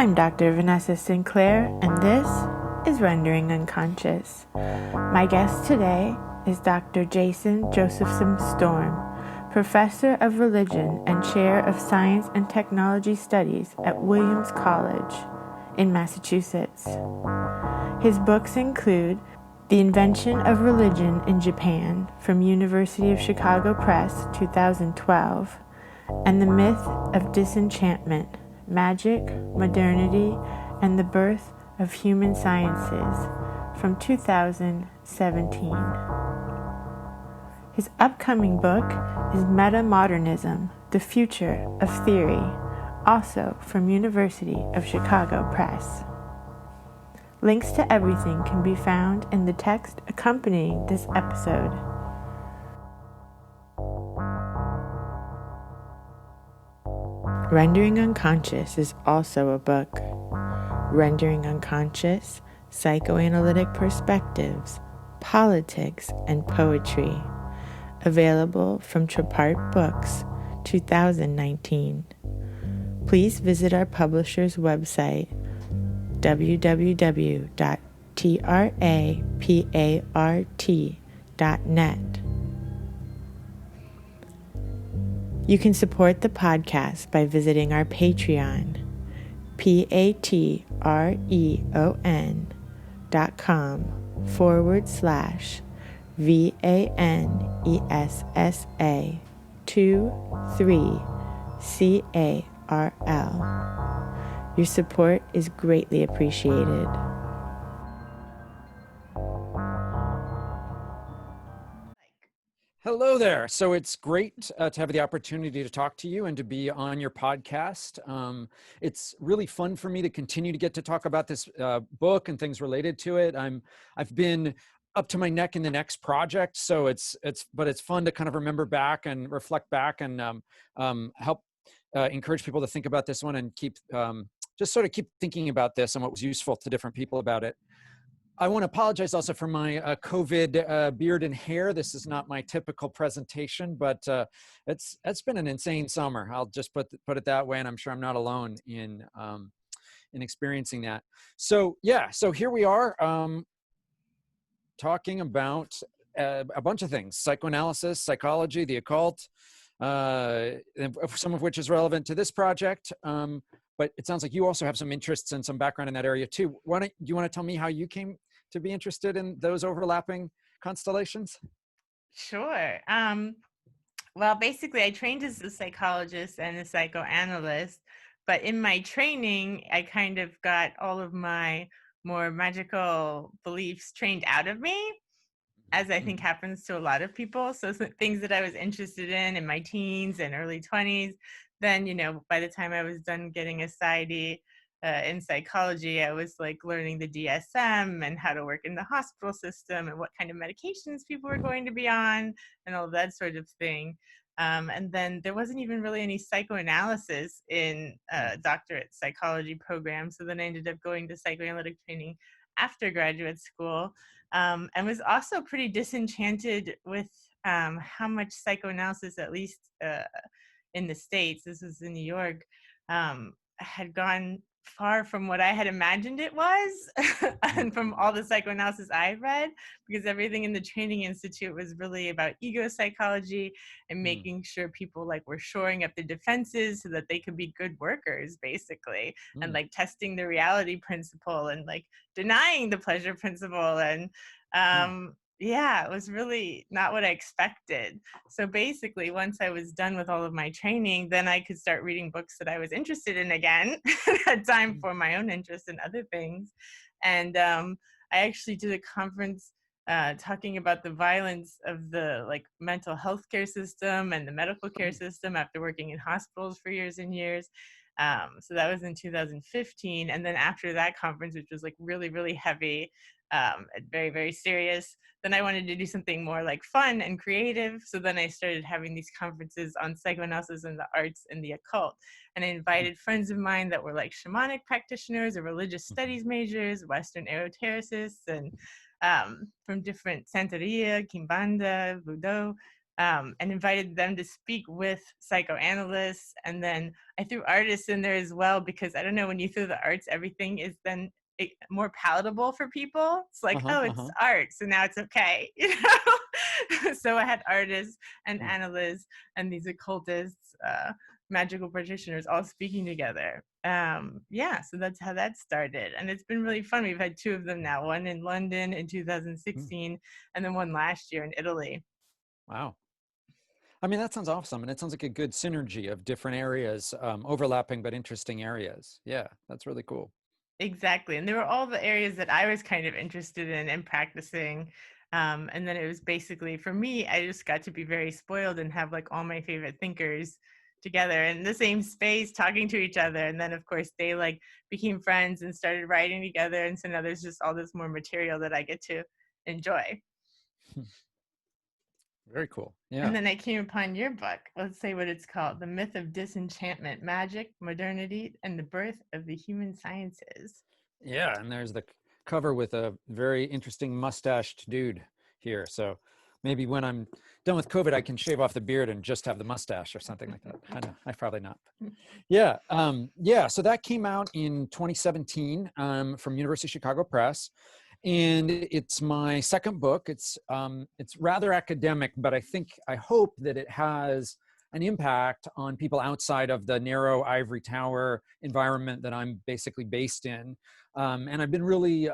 I'm Dr. Vanessa Sinclair, and this is Rendering Unconscious. My guest today is Dr. Josephson Storm, Professor of Religion and Chair of Science and Technology Studies at Williams College in Massachusetts. His books include The Invention of Religion in Japan from University of Chicago Press, 2012, and The Myth of Disenchantment, Magic, Modernity, and the Birth of Human Sciences from 2017. His upcoming book is Metamodernism, The Future of Theory, also from University of Chicago Press. Links to everything can be found in the text accompanying this episode. Rendering Unconscious is also a book. Rendering Unconscious, Psychoanalytic Perspectives, Politics, and Poetry. Available from Trapart Books, 2019. Please visit our publisher's website, www.trapart.net. You can support the podcast by visiting our Patreon, patreon.com/VANESA23CARL. Your support is greatly appreciated. Hello there. So it's great to have the opportunity to talk to you and to be on your podcast. It's really fun for me to continue to get to talk about this book and things related to it. I've been up to my neck in the next project, so it's fun to kind of remember back and reflect back and help encourage people to think about this one and keep thinking about this and what was useful to different people about it. I want to apologize also for my COVID beard and hair. This is not my typical presentation, but it's been an insane summer. I'll just put it that way, and I'm sure I'm not alone in experiencing that. So yeah, so here we are talking about a bunch of things: psychoanalysis, psychology, the occult, some of which is relevant to this project. But it sounds like you also have some interests and some background in that area too. Do you want to tell me how you came to be interested in those overlapping constellations? Sure. Well, basically, I trained as a psychologist and a psychoanalyst, but in my training, I kind of got all of my more magical beliefs trained out of me, as I think happens to a lot of people. So things that I was interested in my teens and early 20s, then, by the time I was done getting a PsyD in psychology, I was like learning the DSM and how to work in the hospital system and what kind of medications people were going to be on and all that sort of thing. And then there wasn't even really any psychoanalysis in doctorate psychology programs. So then I ended up going to psychoanalytic training after graduate school, and was also pretty disenchanted with how much psychoanalysis, at least in the States, this was in New York, had gone far from what I had imagined it was and from all the psychoanalysis I read, because everything in the training institute was really about ego psychology and making sure people were shoring up the defenses so that they could be good workers, basically, and testing the reality principle and denying the pleasure principle. And yeah, it was really not what I expected. So basically, once I was done with all of my training, then I could start reading books that I was interested in again. Had time for my own interests and other things. And I actually did a conference talking about the violence of the mental health care system and the medical care system after working in hospitals for years and years. So that was in 2015. And then after that conference, which was really, really heavy, very, very serious, then I wanted to do something more fun and creative. So then I started having these conferences on psychoanalysis and the arts and the occult. And I invited friends of mine that were shamanic practitioners or religious studies majors, Western esotericists, and from different Santeria, Kimbanda, Voodoo, and invited them to speak with psychoanalysts. And then I threw artists in there as well, because I don't know, when you throw the arts, everything is then more palatable for people. It's like, Uh-huh, oh, it's uh-huh. art, so now it's okay, you know. So I had artists and Hmm. analysts and these occultists, magical practitioners, all speaking together. Yeah, so that's how that started, and it's been really fun. We've had two of them now, one in London in Hmm. 2016 and then one last year in Italy. Wow. I mean, that sounds awesome. And it sounds like a good synergy of different areas, overlapping but interesting areas. Yeah, that's really cool. Exactly. And they were all the areas that I was kind of interested in and practicing. And then it was basically, for me, I just got to be very spoiled and have like all my favorite thinkers together in the same space talking to each other. And then of course they like became friends and started writing together. And so now there's just all this more material that I get to enjoy. Very cool. And Yeah. then I came upon your book. Let's say what it's called: The Myth of Disenchantment, Magic, Modernity, and the Birth of the Human Sciences. Yeah. And there's the cover with a very interesting mustached dude here. So maybe when I'm done with COVID, I can shave off the beard and just have the mustache or something like that. I know, I probably not. Yeah. Yeah. So that came out in 2017 from University of Chicago Press. And it's my second book. It's rather academic, but I hope that it has an impact on people outside of the narrow ivory tower environment that I'm basically based in. And I've been really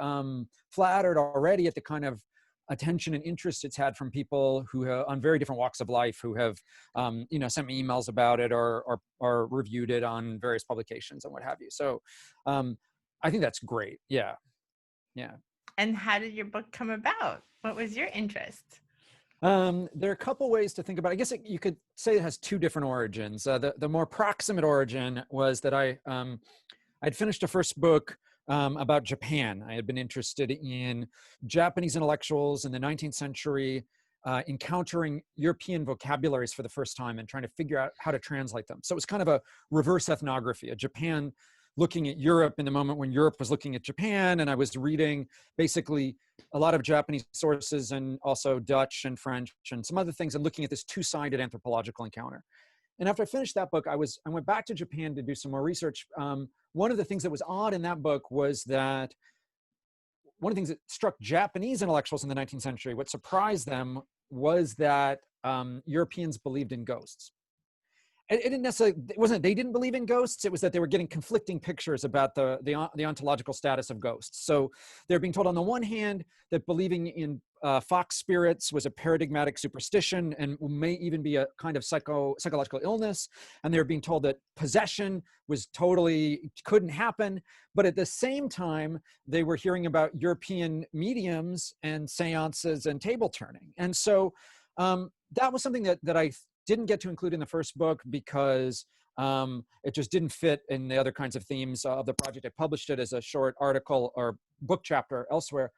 flattered already at the kind of attention and interest it's had from people who have, on very different walks of life, who have sent me emails about it or reviewed it on various publications and what have you. So I think that's great. Yeah. Yeah. And how did your book come about? What was your interest? There are a couple ways to think about it. I guess you could say it has two different origins. The more proximate origin was that I'd finished a first book about Japan. I had been interested in Japanese intellectuals in the 19th century encountering European vocabularies for the first time and trying to figure out how to translate them. So it was kind of a reverse ethnography, a Japan looking at Europe in the moment when Europe was looking at Japan. And I was reading basically a lot of Japanese sources and also Dutch and French and some other things, and looking at this two-sided anthropological encounter. And after I finished that book, I went back to Japan to do some more research. One of the things that was odd in that book was that one of the things that struck Japanese intellectuals in the 19th century, what surprised them was that Europeans believed in ghosts. It didn't necessarily, it wasn't they didn't believe in ghosts. It was that they were getting conflicting pictures about the ontological status of ghosts. So they're being told on the one hand that believing in fox spirits was a paradigmatic superstition and may even be a kind of psychological illness. And they're being told that possession was couldn't happen. But at the same time, they were hearing about European mediums and seances and table turning. And so that was something that I didn't get to include in the first book because it just didn't fit in the other kinds of themes of the project. I published it as a short article or book chapter elsewhere.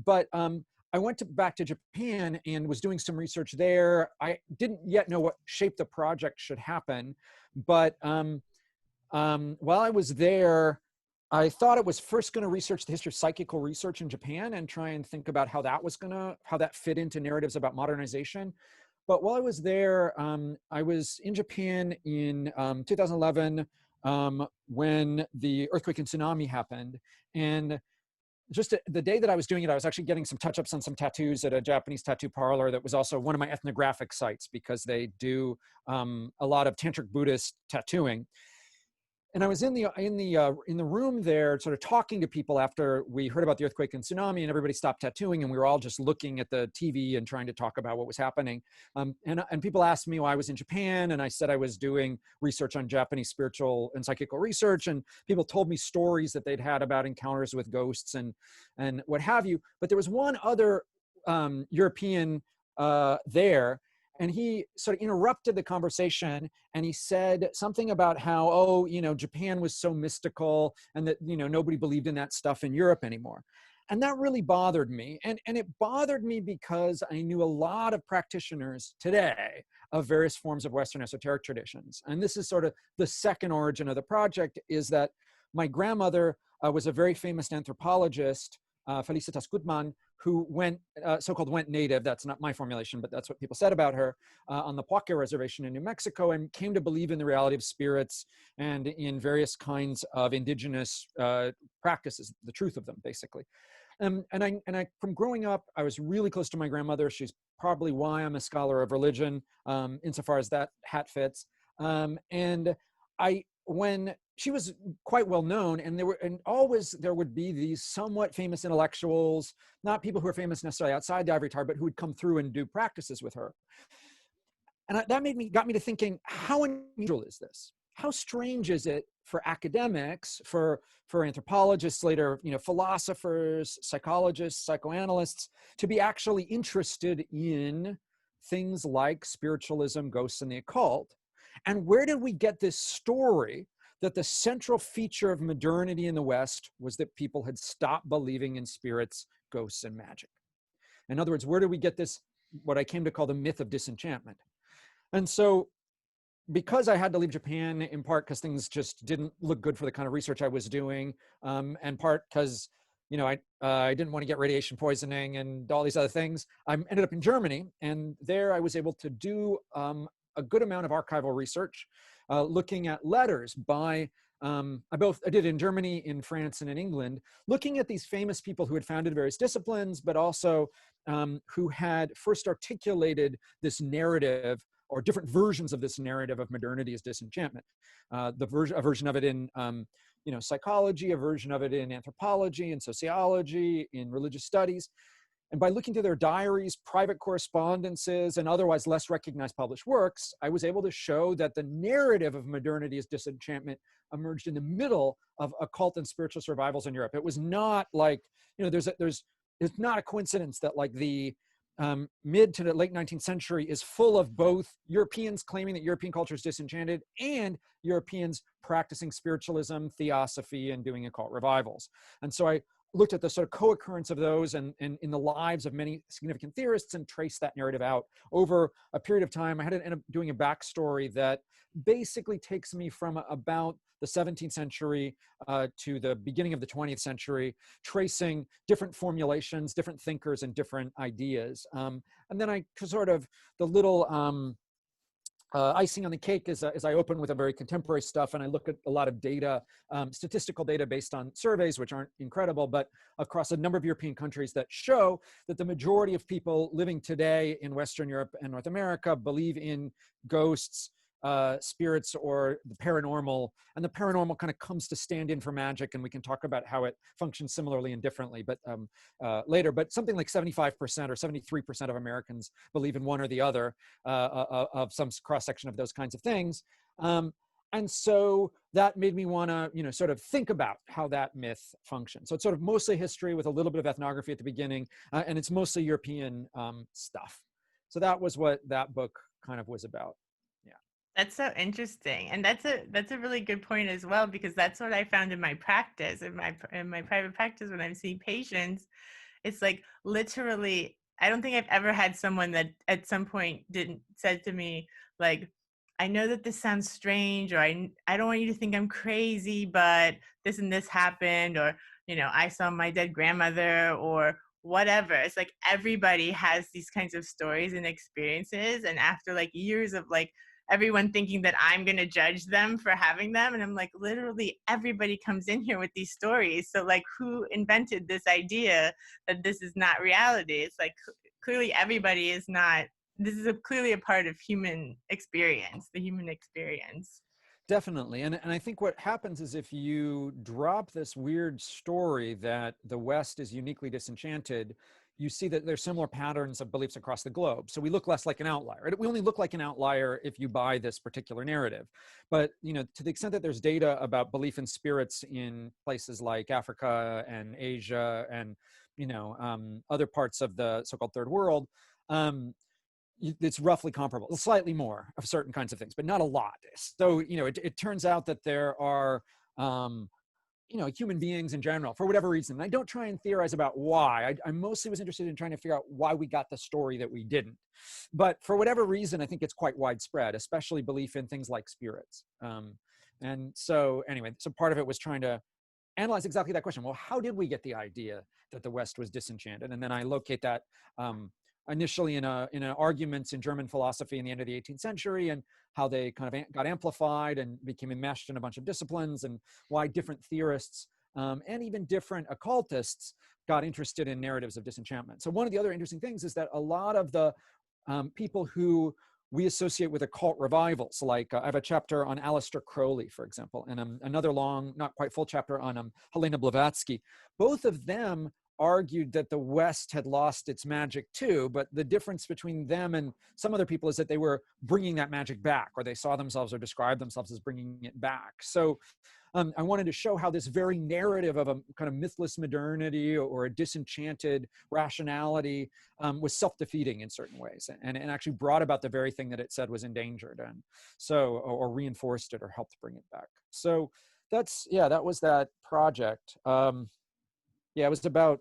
But I went back to Japan and was doing some research there. I didn't yet know what shape the project should happen. But while I was there, I thought it was first going to research the history of psychical research in Japan and try and think about how that fit into narratives about modernization. But while I was there, I was in Japan in 2011 when the earthquake and tsunami happened. And just the day that I was doing it, I was actually getting some touch-ups on some tattoos at a Japanese tattoo parlor that was also one of my ethnographic sites because they do a lot of tantric Buddhist tattooing. And I was in the room there, sort of talking to people after we heard about the earthquake and tsunami, and everybody stopped tattooing, and we were all just looking at the TV and trying to talk about what was happening. And people asked me why I was in Japan, and I said I was doing research on Japanese spiritual and psychical research, and people told me stories that they'd had about encounters with ghosts and what have you. But there was one other European there. And he sort of interrupted the conversation and he said something about how, Japan was so mystical and that, nobody believed in that stuff in Europe anymore. And that really bothered me. And it bothered me because I knew a lot of practitioners today of various forms of Western esoteric traditions. And this is sort of the second origin of the project, is that my grandmother was a very famous anthropologist Felicitas Gutmann, who went, so-called went native. That's not my formulation, but that's what people said about her, on the Poque Reservation in New Mexico, and came to believe in the reality of spirits and in various kinds of indigenous practices, the truth of them, basically. And I, from growing up, I was really close to my grandmother. She's probably why I'm a scholar of religion, insofar as that hat fits. And when she was quite well known, and always there would be these somewhat famous intellectuals, not people who are famous necessarily outside the ivory tower, but who would come through and do practices with her. And that got me to thinking, how unusual is this? How strange is it for academics, for anthropologists, later, philosophers, psychologists, psychoanalysts, to be actually interested in things like spiritualism, ghosts, and the occult? And where did we get this story that the central feature of modernity in the West was that people had stopped believing in spirits, ghosts, and magic? In other words, where did we get this, what I came to call the myth of disenchantment? And so, because I had to leave Japan, in part because things just didn't look good for the kind of research I was doing, and part because, I didn't want to get radiation poisoning and all these other things, I ended up in Germany, and there I was able to do a good amount of archival research, looking at letters by, I did in Germany, in France, and in England, looking at these famous people who had founded various disciplines, but also who had first articulated this narrative, or different versions of this narrative of modernity as disenchantment. A version of it in psychology, a version of it in anthropology, in sociology, in religious studies. And by looking through their diaries, private correspondences, and otherwise less recognized published works, I was able to show that the narrative of modernity as disenchantment emerged in the middle of occult and spiritual survivals in Europe. It was not like, it's not a coincidence that like the mid to the late 19th century is full of both Europeans claiming that European culture is disenchanted and Europeans practicing spiritualism, theosophy, and doing occult revivals. And so I looked at the sort of co-occurrence of those and in the lives of many significant theorists and traced that narrative out over a period of time. I had to end up doing a backstory that basically takes me from about the 17th century to the beginning of the 20th century, tracing different formulations, different thinkers, and different ideas. And then I sort of, the little icing on the cake is I open with a very contemporary stuff, and I look at a lot of data, statistical data based on surveys, which aren't incredible, but across a number of European countries that show that the majority of people living today in Western Europe and North America believe in ghosts, spirits, or the paranormal. And the paranormal kind of comes to stand in for magic, and we can talk about how it functions similarly and differently, but later. But something like 75% or 73% of Americans believe in one or the other of some cross-section of those kinds of things. And so that made me want to, sort of think about how that myth functions. So it's sort of mostly history with a little bit of ethnography at the beginning, and it's mostly European stuff. So that was what that book kind of was about. That's so interesting, and that's a really good point as well, because that's what I found in my practice, in my private practice when I'm seeing patients. It's like literally, I don't think I've ever had someone that at some point said to me like, I know that this sounds strange, or I don't want you to think I'm crazy, but this and this happened, or I saw my dead grandmother, or whatever. It's like everybody has these kinds of stories and experiences, and after like years of like everyone thinking that I'm going to judge them for having them. And I'm like, literally everybody comes in here with these stories. So like, who invented this idea that this is not reality? It's like, clearly everybody is not, this is clearly a part of human experience, the human experience. Definitely. And I think what happens is if you drop this weird story that the West is uniquely disenchanted, you see that there's similar patterns of beliefs across the globe. So we look less like an outlier. We only look like an outlier if you buy this particular narrative. But to the extent that there's data about belief in spirits in places like Africa and Asia and other parts of the so-called third world, it's roughly comparable, slightly more of certain kinds of things, but not a lot. So it turns out that there are human beings in general, for whatever reason. I don't try and theorize about why. I mostly was interested in trying to figure out why we got the story that we didn't. But for whatever reason, I think it's quite widespread, especially belief in things like spirits. And so anyway, so part of it was trying to analyze exactly that question. Well, how did we get the idea that the West was disenchanted? And then I locate that initially in arguments in German philosophy in the end of the 18th century, and how they kind of got amplified and became enmeshed in a bunch of disciplines, and why different theorists and even different occultists got interested in narratives of disenchantment. So one of the other interesting things is that a lot of the people who we associate with occult revivals, like I have a chapter on Aleister Crowley, for example, and another long, not quite full chapter on Helena Blavatsky. Both of them argued that the West had lost its magic too, but the difference between them and some other people is that they were bringing that magic back, or they saw themselves or described themselves as bringing it back. So I wanted to show how this very narrative of a kind of mythless modernity or a disenchanted rationality was self-defeating in certain ways, and actually brought about the very thing that it said was endangered, and so, or reinforced it or helped bring it back. So that's, yeah, that was that project. Yeah, it was about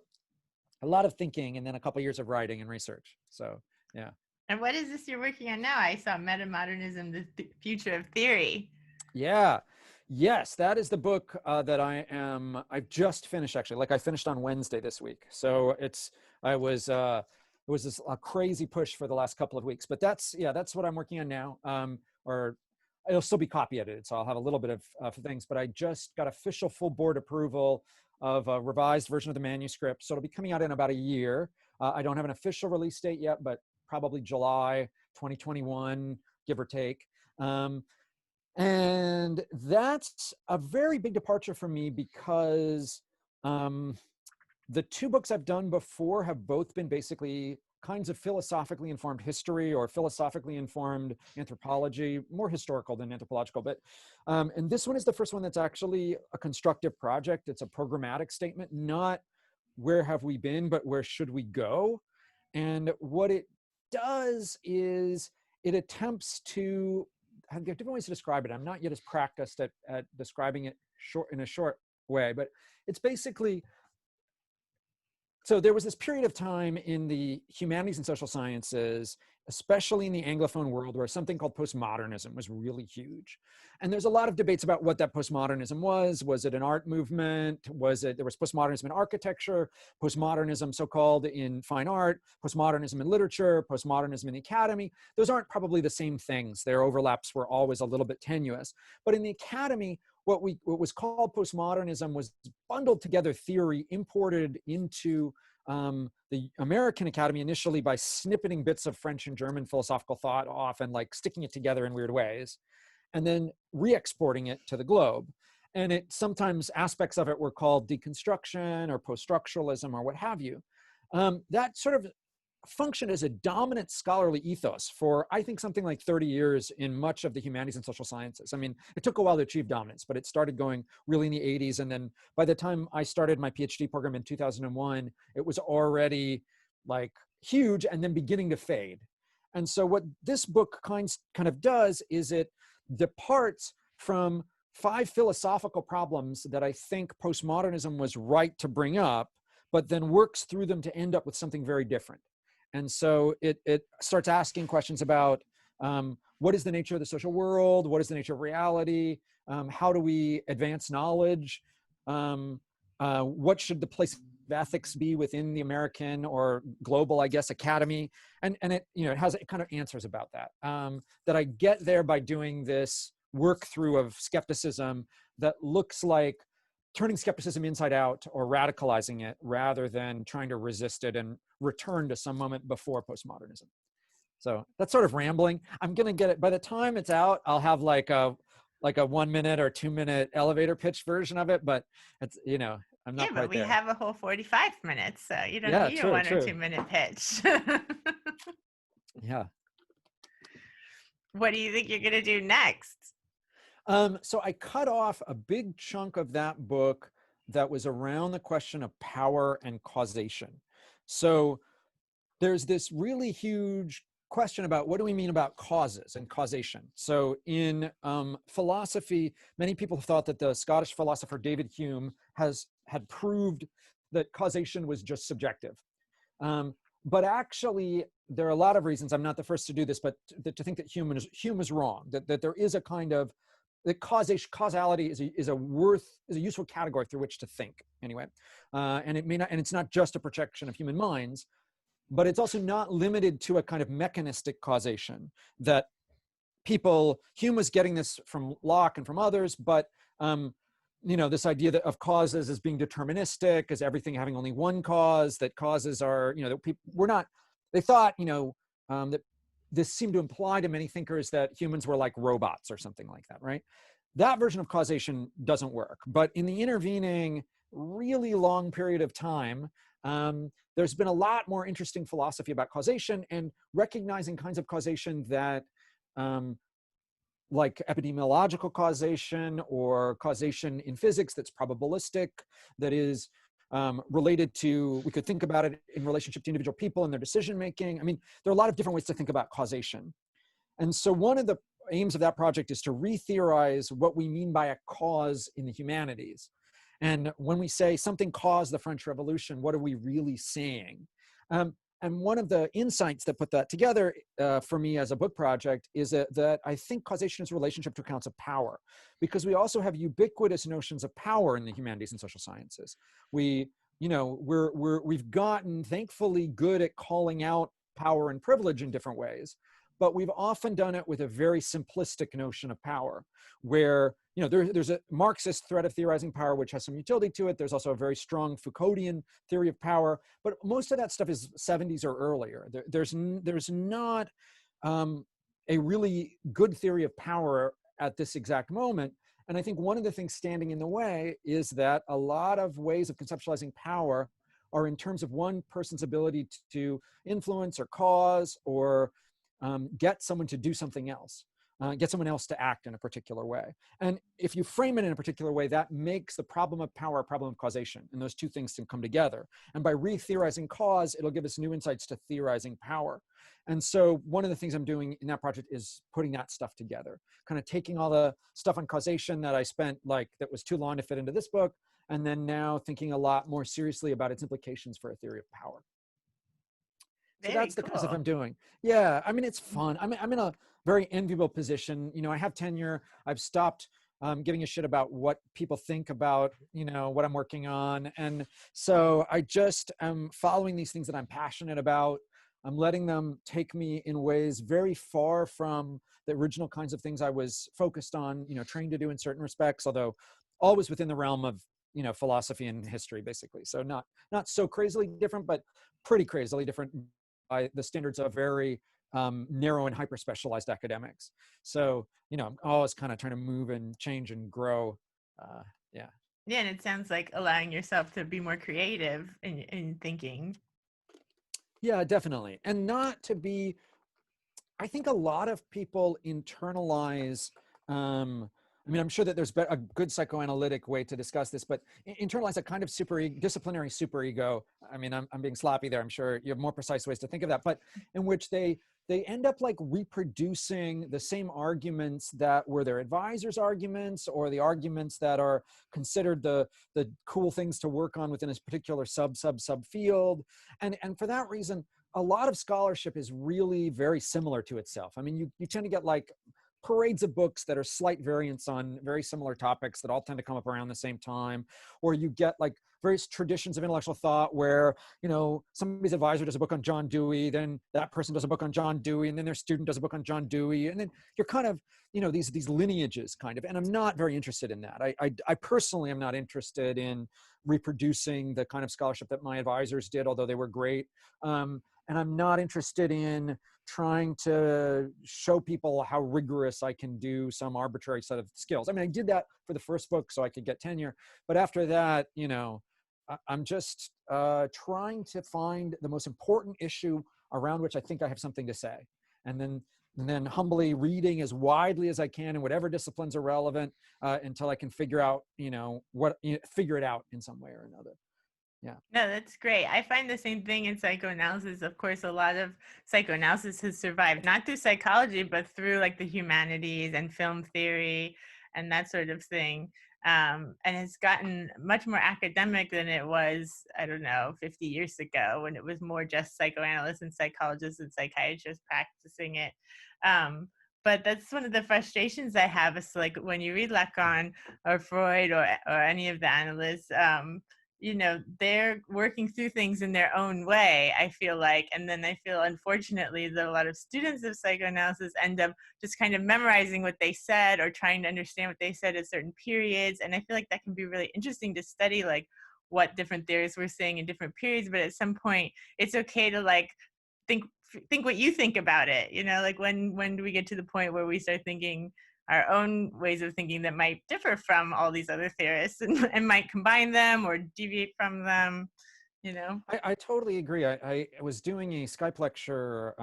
a lot of thinking and then a couple of years of writing and research. So, yeah. And what is this you're working on now? I saw Metamodernism, the future of theory. Yeah. Yes, that is the book that I've just finished, actually. Like, I finished on Wednesday this week. So it was this a crazy push for the last couple of weeks, but that's what I'm working on now. Or it'll still be copy edited, so I'll have a little bit of things, but I just got official full board approval of a revised version of the manuscript. So it'll be coming out in about a year. I don't have an official release date yet, but probably July 2021, give or take. And that's a very big departure for me, because the two books I've done before have both been basically kinds of philosophically informed history or philosophically informed anthropology, more historical than anthropological. But and this one is the first one that's actually a constructive project. It's a programmatic statement, not where have we been, but where should we go? And what it does is it attempts to, there are different ways to describe it. I'm not yet as practiced at describing it in a short way, but it's basically, so there was this period of time in the humanities and social sciences, especially in the Anglophone world, where something called postmodernism was really huge. And there's a lot of debates about what that postmodernism was. Was it an art movement? There was postmodernism in architecture, postmodernism so-called in fine art, postmodernism in literature, postmodernism in the academy. Those aren't probably the same things. Their overlaps were always a little bit tenuous. But in the academy, what was called postmodernism was bundled together theory imported into the American Academy initially by snippeting bits of French and German philosophical thought off and like sticking it together in weird ways, and then re-exporting it to the globe. And sometimes aspects of it were called deconstruction or post-structuralism or what have you. That sort of functioned as a dominant scholarly ethos for, I think, something like 30 years in much of the humanities and social sciences. I mean, it took a while to achieve dominance, but it started going really in the 80s. And then by the time I started my PhD program in 2001, it was already like huge and then beginning to fade. And so what this book kind of does is it departs from 5 philosophical problems that I think postmodernism was right to bring up, but then works through them to end up with something very different. And so it starts asking questions about what is the nature of the social world? What is the nature of reality? How do we advance knowledge? What should the place of ethics be within the American or global, I guess, academy? And it kind of answers about that. That I get there by doing this work through of skepticism that looks like turning skepticism inside out or radicalizing it rather than trying to resist it and return to some moment before postmodernism. So that's sort of rambling. I'm going to get it by the time it's out. I'll have like a 1 minute or 2 minute elevator pitch version of it, but it's, I'm not quite there. Yeah, but we have a whole 45 minutes, so you don't need a 1 or 2 minute pitch. Yeah. What do you think you're going to do next? So I cut off a big chunk of that book that was around the question of power and causation. So there's this really huge question about what do we mean about causes and causation. So in philosophy, many people thought that the Scottish philosopher David Hume had proved that causation was just subjective. But actually, there are a lot of reasons, I'm not the first to do this, but to think that Hume is wrong, that there is a kind of that causality is a useful category through which to think anyway. And it's not just a projection of human minds, but it's also not limited to a kind of mechanistic causation that Hume was getting this from Locke and from others, but this idea of causes as being deterministic, as everything having only one cause, that causes are, that they thought, that this seemed to imply to many thinkers that humans were like robots or something like that, right? That version of causation doesn't work. But in the intervening really long period of time, there's been a lot more interesting philosophy about causation and recognizing kinds of causation that like epidemiological causation or causation in physics that's probabilistic, that is related to, we could think about it in relationship to individual people and their decision making. I mean, there are a lot of different ways to think about causation. And so one of the aims of that project is to re-theorize what we mean by a cause in the humanities. And when we say something caused the French Revolution, what are we really saying? And one of the insights that put that together for me as a book project is that I think causation is a relationship to accounts of power, because we also have ubiquitous notions of power in the humanities and social sciences. We've gotten thankfully good at calling out power and privilege in different ways, but we've often done it with a very simplistic notion of power, where there's a Marxist threat of theorizing power, which has some utility to it. There's also a very strong Foucauldian theory of power, but most of that stuff is 70s or earlier. There's not a really good theory of power at this exact moment. And I think one of the things standing in the way is that a lot of ways of conceptualizing power are in terms of one person's ability to influence or cause or get someone to do something else, get someone else to act in a particular way. And if you frame it in a particular way, that makes the problem of power a problem of causation. And those two things can come together. And by re-theorizing cause, it'll give us new insights to theorizing power. And so one of the things I'm doing in that project is putting that stuff together, kind of taking all the stuff on causation that I spent that was too long to fit into this book, and then now thinking a lot more seriously about its implications for a theory of power. So Very that's the kind of stuff cool. I'm doing. Yeah, I mean, it's fun. I'm in a very enviable position. I have tenure. I've stopped giving a shit about what people think about, what I'm working on. And so I just am following these things that I'm passionate about. I'm letting them take me in ways very far from the original kinds of things I was focused on, trained to do in certain respects, although always within the realm of, philosophy and history, basically. So not so crazily different, but pretty crazily different by the standards of very narrow and hyper-specialized academics. So, I'm always kind of trying to move and change and grow. Yeah. Yeah, and it sounds like allowing yourself to be more creative in thinking. Yeah, definitely. And not to be, I think a lot of people internalize, I'm sure that there's a good psychoanalytic way to discuss this, but internalize a kind of disciplinary superego. I'm being sloppy there. I'm sure you have more precise ways to think of that, but in which they end up like reproducing the same arguments that were their advisors' arguments, or the arguments that are considered the cool things to work on within a particular subfield. And for that reason, a lot of scholarship is really very similar to itself. You tend to get like parades of books that are slight variants on very similar topics that all tend to come up around the same time, or you get like various traditions of intellectual thought where, somebody's advisor does a book on John Dewey, then that person does a book on John Dewey, and then their student does a book on John Dewey, and then you're kind of, these lineages kind of, and I'm not very interested in that. I personally am not interested in reproducing the kind of scholarship that my advisors did, although they were great. And I'm not interested in trying to show people how rigorous I can do some arbitrary set of skills. I did that for the first book so I could get tenure. But after that, I'm just trying to find the most important issue around which I think I have something to say. And then humbly reading as widely as I can in whatever disciplines are relevant until I can figure out, figure it out in some way or another. Yeah. No, that's great. I find the same thing in psychoanalysis. Of course, a lot of psychoanalysis has survived, not through psychology, but through like the humanities and film theory and that sort of thing. And has gotten much more academic than it was, 50 years ago, when it was more just psychoanalysts and psychologists and psychiatrists practicing it. but that's one of the frustrations I have is like when you read Lacan or Freud or any of the analysts, you know, they're working through things in their own way, I feel like. And then I feel, unfortunately, that a lot of students of psychoanalysis end up just kind of memorizing what they said or trying to understand what they said at certain periods. And I feel like that can be really interesting to study, like what different theorists were saying in different periods. But at some point, it's okay to like think what you think about it. You know, like when do we get to the point where we start thinking our own ways of thinking that might differ from all these other theorists and might combine them or deviate from them, you know? I totally agree. I was doing a Skype lecture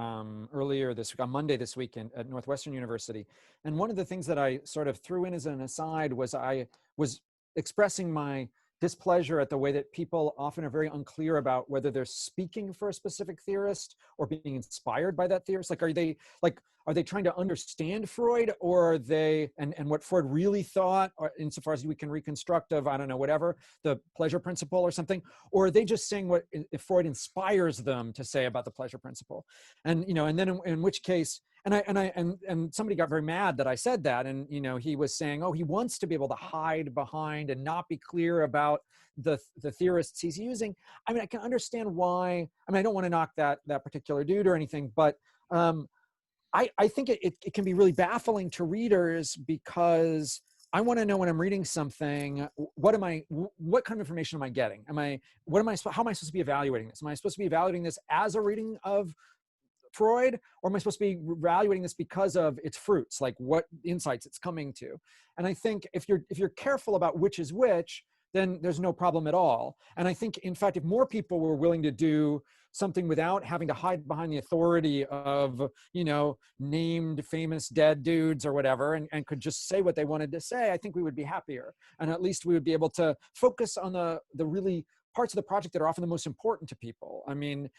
earlier this week, on Monday this weekend at Northwestern University. And one of the things that I sort of threw in as an aside was I was expressing my displeasure at the way that people often are very unclear about whether they're speaking for a specific theorist or being inspired by that theorist. Are they trying to understand Freud, or are they, and what Freud really thought, or insofar as we can reconstruct of, I don't know, whatever, the pleasure principle or something, or are they just saying what if Freud inspires them to say about the pleasure principle? And, you know, and then in which case, and somebody got very mad that I said that. And, you know, he was saying, oh, he wants to be able to hide behind and not be clear about the theorists he's using. I mean, I can understand why. I mean, I don't want to knock that particular dude or anything, but I think it can be really baffling to readers, because I want to know when I'm reading something, what kind of information am I getting? How am I supposed to be evaluating this? Am I supposed to be evaluating this as a reading of Freud, or am I supposed to be evaluating this because of its fruits, like what insights it's coming to? And I think if you're careful about which is which, then there's no problem at all. And I think, in fact, if more people were willing to do something without having to hide behind the authority of, you know, named famous dead dudes or whatever, and could just say what they wanted to say, I think we would be happier. And at least we would be able to focus on the really parts of the project that are often the most important to people. I mean,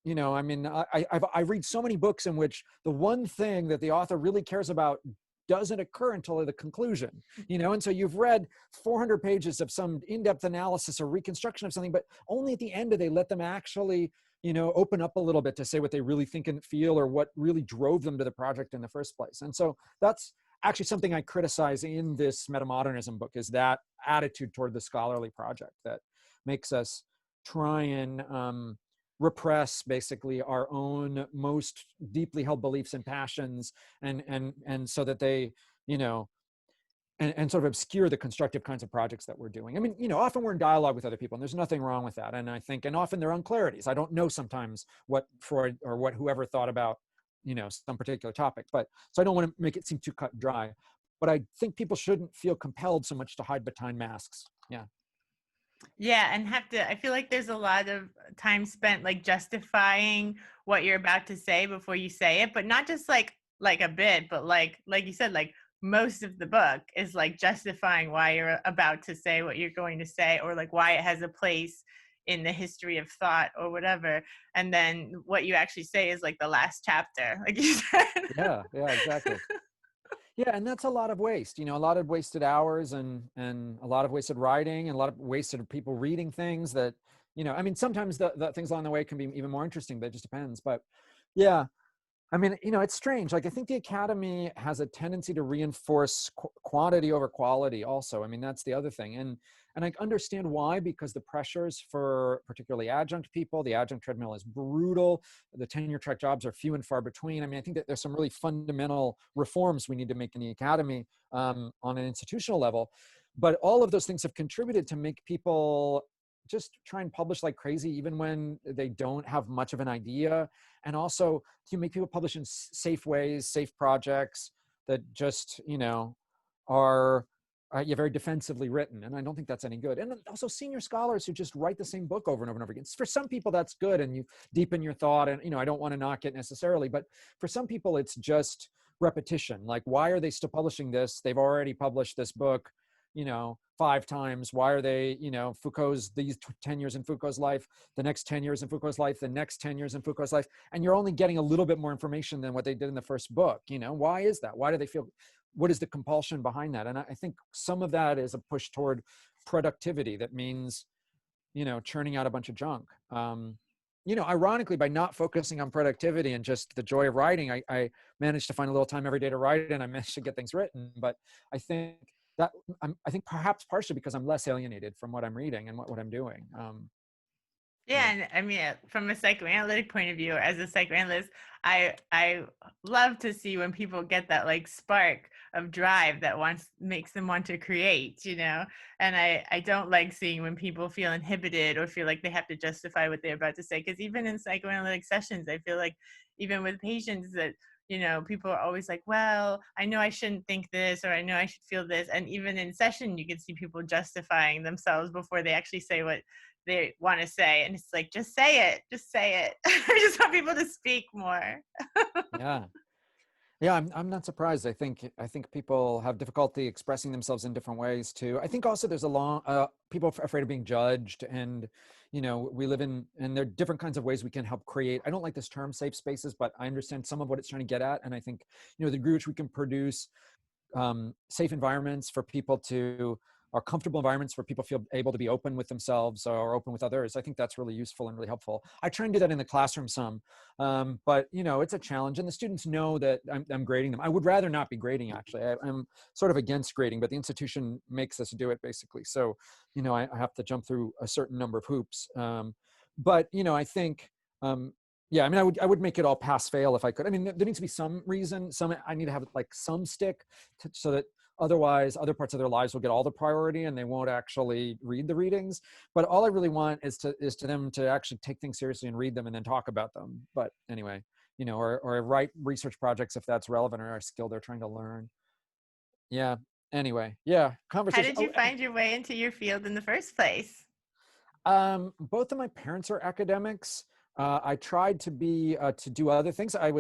you know, I read so many books in which the one thing that the author really cares about doesn't occur until the conclusion, you know? And so you've read 400 pages of some in-depth analysis or reconstruction of something, but only at the end do they let them actually, you know, open up a little bit to say what they really think and feel, or what really drove them to the project in the first place. And so that's actually something I criticize in this Metamodernism book, is that attitude toward the scholarly project that makes us try and repress basically our own most deeply held beliefs and passions, and so that they, you know, and sort of obscure the constructive kinds of projects that we're doing. I mean, you know, often we're in dialogue with other people, and there's nothing wrong with that. And I think, and often there are unclarities. I don't know sometimes what Freud or what whoever thought about, you know, some particular topic, but so I don't want to make it seem too cut and dry. But I think people shouldn't feel compelled so much to hide behind masks. Yeah. Yeah, and I feel like there's a lot of time spent like justifying what you're about to say before you say it, but not just like a bit, but like you said, like most of the book is like justifying why you're about to say what you're going to say, or like why it has a place in the history of thought or whatever. And then what you actually say is like the last chapter, like you said. Yeah, exactly. Yeah, and that's a lot of waste, you know, a lot of wasted hours, and a lot of wasted writing, and a lot of wasted people reading things that, you know, I mean, sometimes the things along the way can be even more interesting, but it just depends. But yeah, I mean, you know, it's strange. Like, I think the Academy has a tendency to reinforce quantity over quality also. I mean, that's the other thing. And I understand why, because the pressures for particularly adjunct people, the adjunct treadmill is brutal. The tenure track jobs are few and far between. I mean, I think that there's some really fundamental reforms we need to make in the Academy on an institutional level. But all of those things have contributed to make people just try and publish like crazy, even when they don't have much of an idea. And also to make people publish in safe ways, safe projects that just, you know, are very defensively written. And I don't think that's any good. And also senior scholars who just write the same book over and over and over again. For some people that's good, and you deepen your thought, and, you know, I don't want to knock it necessarily, but for some people it's just repetition. Like, why are they still publishing this? They've already published this book, you know, 5 times. Why are they, you know, Foucault's, these 10 years in Foucault's life, the next 10 years in Foucault's life, the next 10 years in Foucault's life, and you're only getting a little bit more information than what they did in the first book. You know, why is that? Why do they feel, what is the compulsion behind that? And I think some of that is a push toward productivity. That means, you know, churning out a bunch of junk. you know, ironically, by not focusing on productivity and just the joy of writing, I managed to find a little time every day to write, and I managed to get things written. But I think that I think perhaps partially because I'm less alienated from what I'm reading and what I'm doing. Yeah, Yeah. and I mean, from a psychoanalytic point of view, as a psychoanalyst, I love to see when people get that like spark of drive that makes them want to create, you know. And I don't like seeing when people feel inhibited or feel like they have to justify what they're about to say. Because even in psychoanalytic sessions, I feel like even with patients that, you know, people are always like, well, I know I shouldn't think this, or I know I should feel this. And even in session, you can see people justifying themselves before they actually say what they want to say. And it's like, just say it, just say it. I just want people to speak more. Yeah. Yeah, I'm not surprised. I think people have difficulty expressing themselves in different ways too. I think also there's a long people are afraid of being judged, and you know, we live in, and there are different kinds of ways we can help create. I don't like this term safe spaces, but I understand some of what it's trying to get at, and I think, you know, the degree which we can produce safe environments for people to, or comfortable environments where people feel able to be open with themselves or open with others. I think that's really useful and really helpful. I try and do that in the classroom some, but you know, it's a challenge, and the students know that I'm grading them. I would rather not be grading, actually. I'm sort of against grading, but the institution makes us do it basically. So, you know, I have to jump through a certain number of hoops. But you know, I think, yeah, I mean, I would make it all pass fail if I could. I mean, there needs to be some reason, I need to have like some stick so that otherwise other parts of their lives will get all the priority and they won't actually read the readings. But all I really want is to them to actually take things seriously and read them and then talk about them. But anyway, you know, or write research projects if that's relevant or a skill they're trying to learn. Yeah. Anyway, yeah, How conversation. did you find your way into your field in the first place? Both of my parents are academics. I tried to be to do other things. I